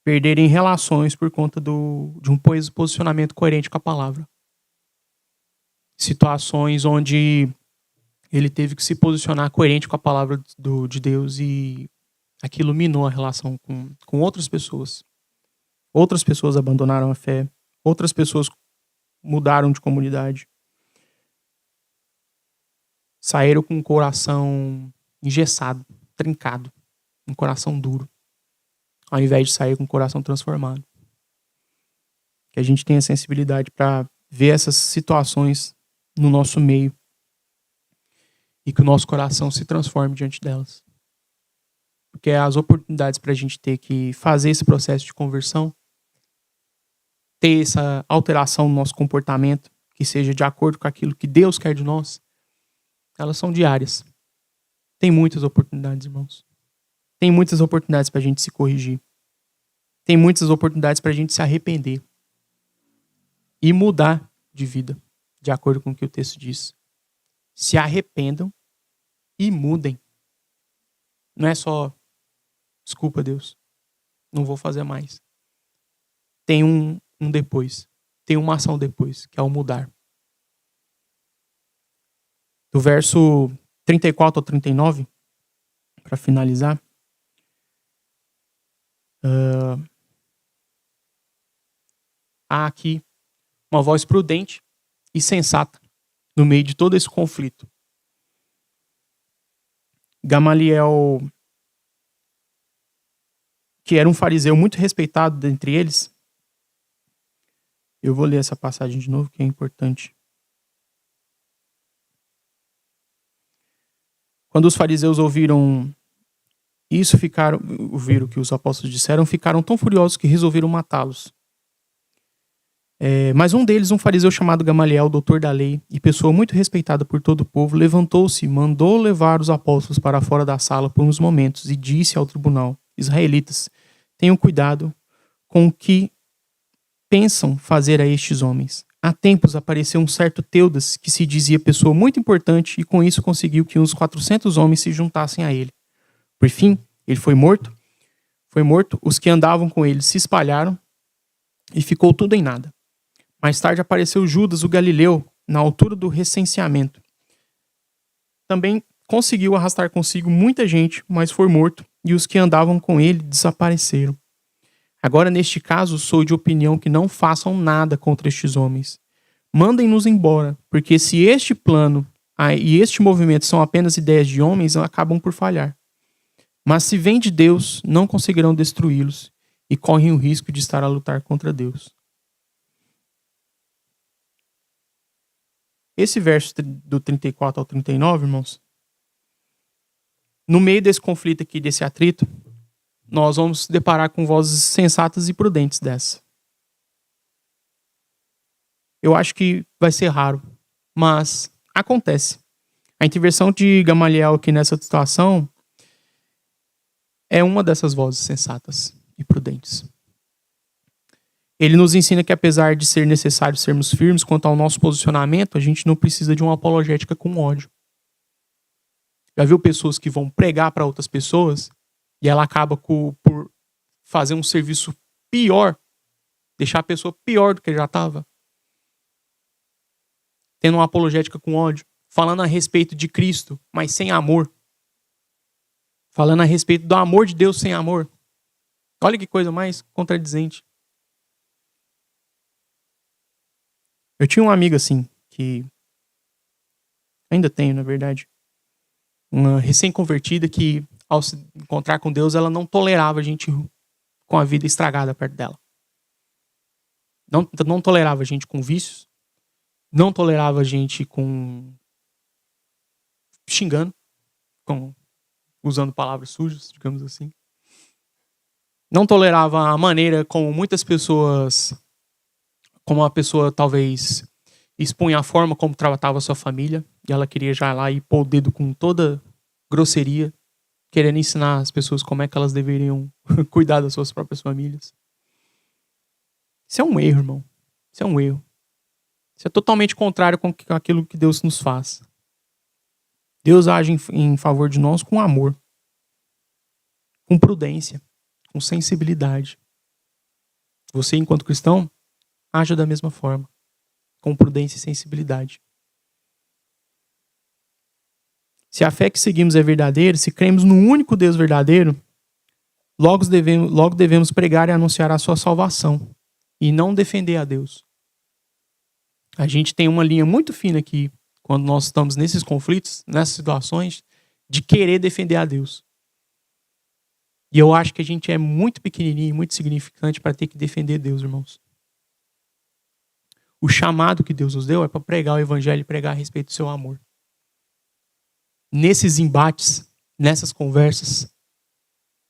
perderem relações por conta de um posicionamento coerente com a palavra. Situações onde ele teve que se posicionar coerente com a palavra de Deus e aquilo minou a relação com outras pessoas. Outras pessoas abandonaram a fé. Outras pessoas mudaram de comunidade. Saíram com o coração engessado, trincado, um coração duro, ao invés de sair com o coração transformado. Que a gente tenha sensibilidade para ver essas situações no nosso meio e que o nosso coração se transforme diante delas. Porque as oportunidades para a gente ter que fazer esse processo de conversão, ter essa alteração no nosso comportamento, que seja de acordo com aquilo que Deus quer de nós, elas são diárias. Tem muitas oportunidades, irmãos. Tem muitas oportunidades para a gente se corrigir. Tem muitas oportunidades para a gente se arrepender e mudar de vida, de acordo com o que o texto diz. Se arrependam e mudem. Não é só, desculpa, Deus, não vou fazer mais. Tem um depois. Tem uma ação depois, que é o mudar. Do verso 34 ao 39, para finalizar, há aqui uma voz prudente e sensata no meio de todo esse conflito. Gamaliel, que era um fariseu muito respeitado dentre eles, eu vou ler essa passagem de novo, que é importante. Quando os fariseus ouviram isso, ouviram o que os apóstolos disseram, ficaram tão furiosos que resolveram matá-los. Mas um deles, um fariseu chamado Gamaliel, doutor da lei e pessoa muito respeitada por todo o povo, levantou-se e mandou levar os apóstolos para fora da sala por uns momentos e disse ao tribunal: Israelitas, tenham cuidado com o que pensam fazer a estes homens. Há tempos apareceu um certo Teudas, que se dizia pessoa muito importante e com isso conseguiu que uns 400 homens se juntassem a ele. Por fim, ele foi morto. Os que andavam com ele se espalharam e ficou tudo em nada. Mais tarde apareceu Judas, o Galileu, na altura do recenseamento. Também conseguiu arrastar consigo muita gente, mas foi morto, e os que andavam com ele desapareceram. Agora, neste caso, sou de opinião que não façam nada contra estes homens. Mandem-nos embora, porque se este plano e este movimento são apenas ideias de homens, acabam por falhar. Mas se vem de Deus, não conseguirão destruí-los e correm o risco de estar a lutar contra Deus. Esse verso do 34 ao 39, irmãos, no meio desse conflito aqui, desse atrito, nós vamos se deparar com vozes sensatas e prudentes dessa. Eu acho que vai ser raro, mas acontece. A intervenção de Gamaliel aqui nessa situação é uma dessas vozes sensatas e prudentes. Ele nos ensina que, apesar de ser necessário sermos firmes quanto ao nosso posicionamento, a gente não precisa de uma apologética com ódio. Já viu pessoas que vão pregar para outras pessoas e ela acaba por fazer um serviço pior, deixar a pessoa pior do que já estava? Tendo uma apologética com ódio, falando a respeito de Cristo, mas sem amor. Falando a respeito do amor de Deus sem amor. Olha que coisa mais contradizente. Eu tinha uma amiga assim, que ainda tenho, na verdade, uma recém-convertida que, ao se encontrar com Deus, ela não tolerava gente com a vida estragada perto dela. Não tolerava gente com vícios, não tolerava gente com xingando, com usando palavras sujas, digamos assim. Não tolerava a maneira como muitas pessoas, como a pessoa talvez expunha a forma como tratava a sua família, e ela queria já ir lá e pôr o dedo com toda grosseria, querendo ensinar as pessoas como é que elas deveriam cuidar das suas próprias famílias. Isso é um erro, irmão. Isso é um erro. Isso é totalmente contrário com aquilo que Deus nos faz. Deus age em favor de nós com amor, com prudência, com sensibilidade. Você, enquanto cristão, haja da mesma forma, com prudência e sensibilidade. Se a fé que seguimos é verdadeira, se cremos no único Deus verdadeiro, logo devemos pregar e anunciar a sua salvação e não defender a Deus. A gente tem uma linha muito fina aqui, quando nós estamos nesses conflitos, nessas situações, de querer defender a Deus. E eu acho que a gente é muito pequenininho, muito significante para ter que defender Deus, irmãos. O chamado que Deus nos deu é para pregar o evangelho e pregar a respeito do seu amor. Nesses embates, nessas conversas,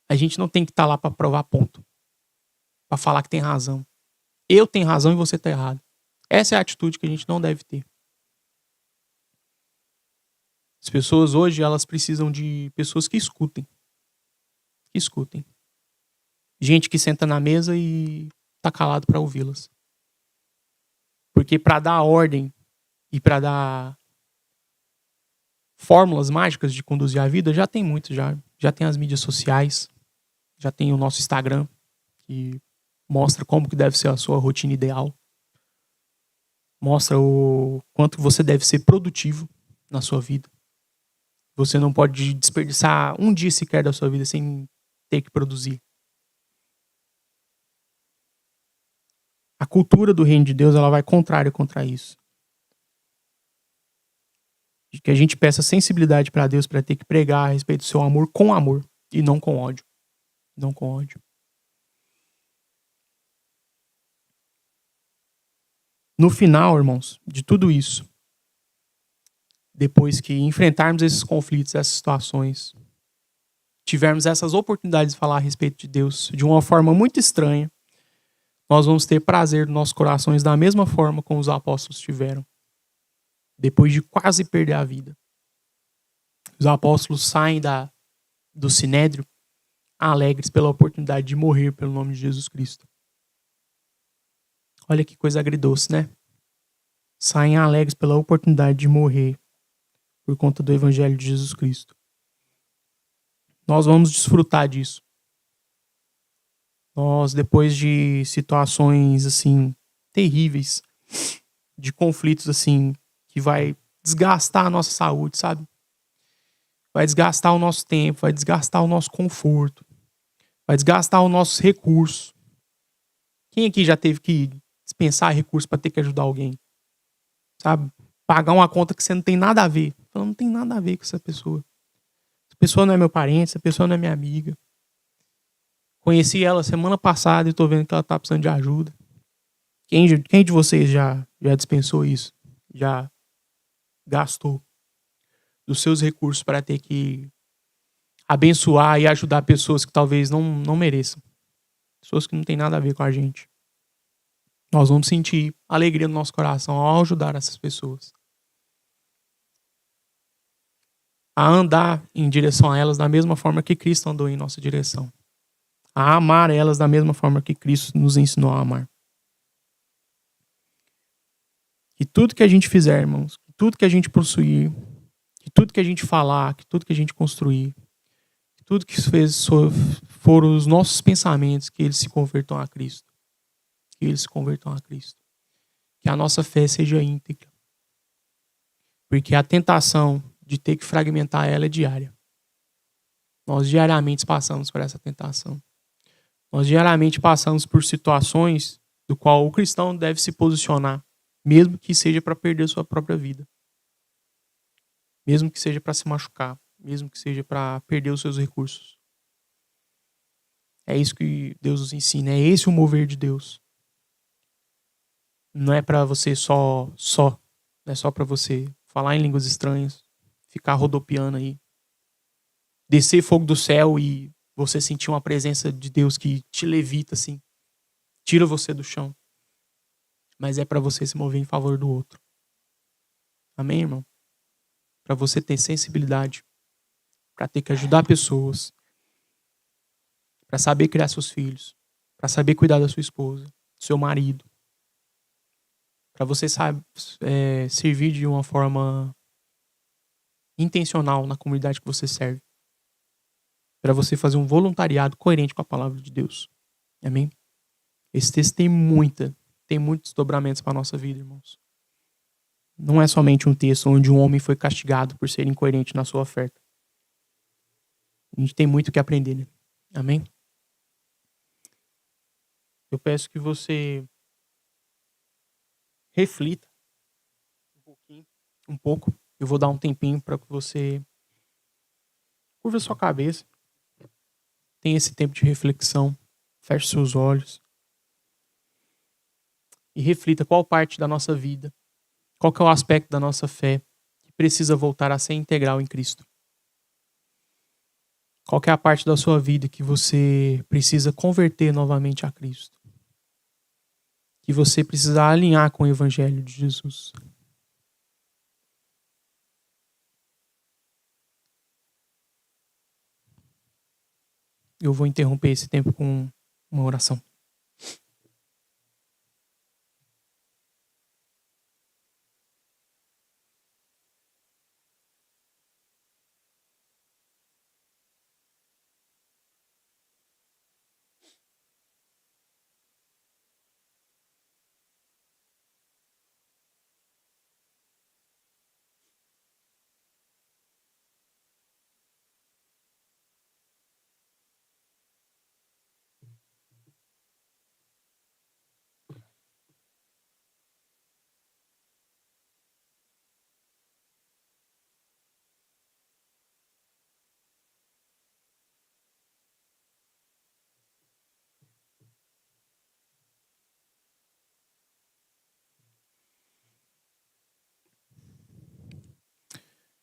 a gente não tem que estar lá para provar ponto, para falar que tem razão. Eu tenho razão e você está errado. Essa é a atitude que a gente não deve ter. As pessoas hoje, elas precisam de pessoas que escutem. Que escutem. Gente que senta na mesa e está calado para ouvi-las. Porque para dar ordem e para dar fórmulas mágicas de conduzir a vida, já tem muito, já tem as mídias sociais, já tem o nosso Instagram, que mostra como que deve ser a sua rotina ideal, mostra o quanto você deve ser produtivo na sua vida. Você não pode desperdiçar um dia sequer da sua vida sem ter que produzir. A cultura do reino de Deus, ela vai contrária contra isso. De que a gente peça sensibilidade para Deus para ter que pregar a respeito do seu amor com amor e não com ódio. Não com ódio. No final, irmãos, de tudo isso, depois que enfrentarmos esses conflitos, essas situações, tivermos essas oportunidades de falar a respeito de Deus de uma forma muito estranha, nós vamos ter prazer nos nossos corações da mesma forma como os apóstolos tiveram, depois de quase perder a vida. Os apóstolos saem do sinédrio alegres pela oportunidade de morrer pelo nome de Jesus Cristo. Olha que coisa agridoce, né? Saem alegres pela oportunidade de morrer por conta do evangelho de Jesus Cristo. Nós vamos desfrutar disso. Nós, depois de situações, assim, terríveis, de conflitos, assim, que vai desgastar a nossa saúde, sabe? Vai desgastar o nosso tempo, vai desgastar o nosso conforto, vai desgastar os nossos recursos. Quem aqui já teve que dispensar recursos para ter que ajudar alguém? Sabe? Pagar uma conta que você não tem nada a ver. Eu não tem nada a ver com essa pessoa. Essa pessoa não é meu parente, essa pessoa não é minha amiga. Conheci ela semana passada e tô vendo que ela tá precisando de ajuda. Quem de vocês já dispensou isso? Já gastou dos seus recursos para ter que abençoar e ajudar pessoas que talvez não mereçam? Pessoas que não tem nada a ver com a gente. Nós vamos sentir alegria no nosso coração ao ajudar essas pessoas. A andar em direção a elas da mesma forma que Cristo andou em nossa direção. A amar elas da mesma forma que Cristo nos ensinou a amar. Que tudo que a gente fizer, irmãos, que tudo que a gente possuir, que tudo que a gente falar, que tudo que a gente construir, que tudo que fez foram os nossos pensamentos, que eles se convertam a Cristo. Que eles se convertam a Cristo. Que a nossa fé seja íntegra. Porque a tentação de ter que fragmentar ela é diária. Nós diariamente passamos por essa tentação. Nós diariamente passamos por situações do qual o cristão deve se posicionar, mesmo que seja para perder sua própria vida. Mesmo que seja para se machucar, mesmo que seja para perder os seus recursos. É isso que Deus nos ensina, é esse o mover de Deus. Não é para você não é só para você falar em línguas estranhas, ficar rodopiando aí. descer fogo do céu e você sentir uma presença de Deus que te levita, assim, tira você do chão. Mas é para você se mover em favor do outro. Amém, irmão? Para você ter sensibilidade, para ter que ajudar pessoas, para saber criar seus filhos, para saber cuidar da sua esposa, do seu marido, para você servir de uma forma intencional na comunidade que você serve, para você fazer um voluntariado coerente com a palavra de Deus. Amém? Esse texto tem muitos desdobramentos para a nossa vida, irmãos. Não é somente um texto onde um homem foi castigado por ser incoerente na sua oferta. A gente tem muito o que aprender, né? Amém? Eu peço que você reflita um pouco. Eu vou dar um tempinho para que você curva sua cabeça. Tenha esse tempo de reflexão. Feche seus olhos. E reflita qual parte da nossa vida, qual que é o aspecto da nossa fé que precisa voltar a ser integral em Cristo. Qual que é a parte da sua vida que você precisa converter novamente a Cristo? Que você precisa alinhar com o Evangelho de Jesus. Eu vou interromper esse tempo com uma oração.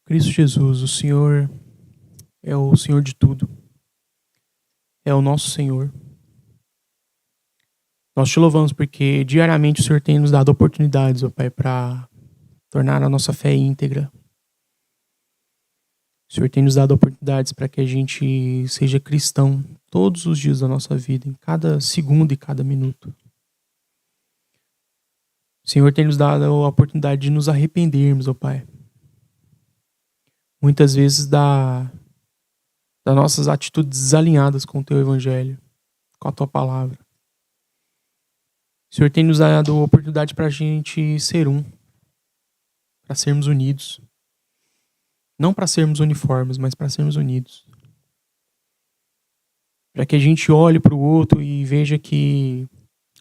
Cristo Jesus, o Senhor é o Senhor de tudo. É o nosso Senhor. Nós te louvamos porque diariamente o Senhor tem nos dado oportunidades, ó Pai, para tornar a nossa fé íntegra. O Senhor tem nos dado oportunidades para que a gente seja cristão todos os dias da nossa vida, em cada segundo e cada minuto. O Senhor tem nos dado a oportunidade de nos arrependermos, ó Pai. Muitas vezes das nossas atitudes desalinhadas com o Teu Evangelho, com a Tua Palavra. O Senhor tem nos dado a oportunidade para a gente ser para sermos unidos. Não para sermos uniformes, mas para sermos unidos. Para que a gente olhe para o outro e veja que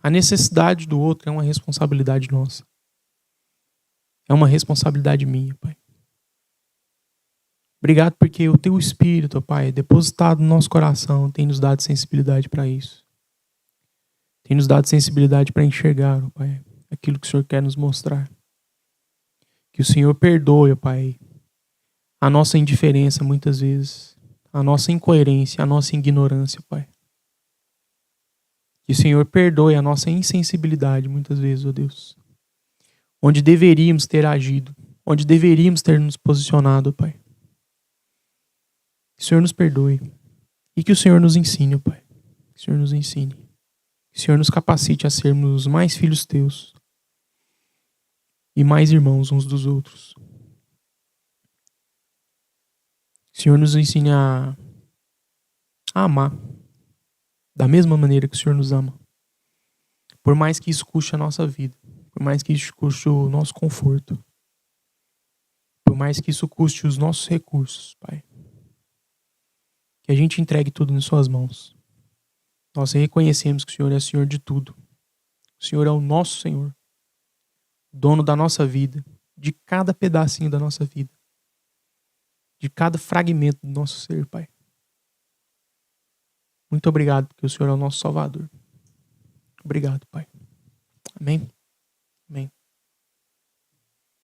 a necessidade do outro é uma responsabilidade nossa. É uma responsabilidade minha, Pai. Obrigado porque o Teu Espírito, Pai, depositado no nosso coração, tem nos dado sensibilidade para isso. Tem nos dado sensibilidade para enxergar, ó Pai, aquilo que o Senhor quer nos mostrar. Que o Senhor perdoe, ó Pai, a nossa indiferença muitas vezes, a nossa incoerência, a nossa ignorância, Pai. Que o Senhor perdoe a nossa insensibilidade muitas vezes, ó Deus. Onde deveríamos ter agido, onde deveríamos ter nos posicionado, Pai. Que o Senhor nos perdoe e que o Senhor nos ensine, Pai. Que o Senhor nos ensine. Que o Senhor nos capacite a sermos mais filhos teus e mais irmãos uns dos outros. Que o Senhor nos ensine a amar da mesma maneira que o Senhor nos ama. Por mais que isso custe a nossa vida, por mais que isso custe o nosso conforto, por mais que isso custe os nossos recursos, Pai. Que a gente entregue tudo em suas mãos. Nós reconhecemos que o Senhor é Senhor de tudo. O Senhor é o nosso Senhor. Dono da nossa vida. De cada pedacinho da nossa vida. De cada fragmento do nosso ser, Pai. Muito obrigado porque o Senhor é o nosso Salvador. Obrigado, Pai. Amém.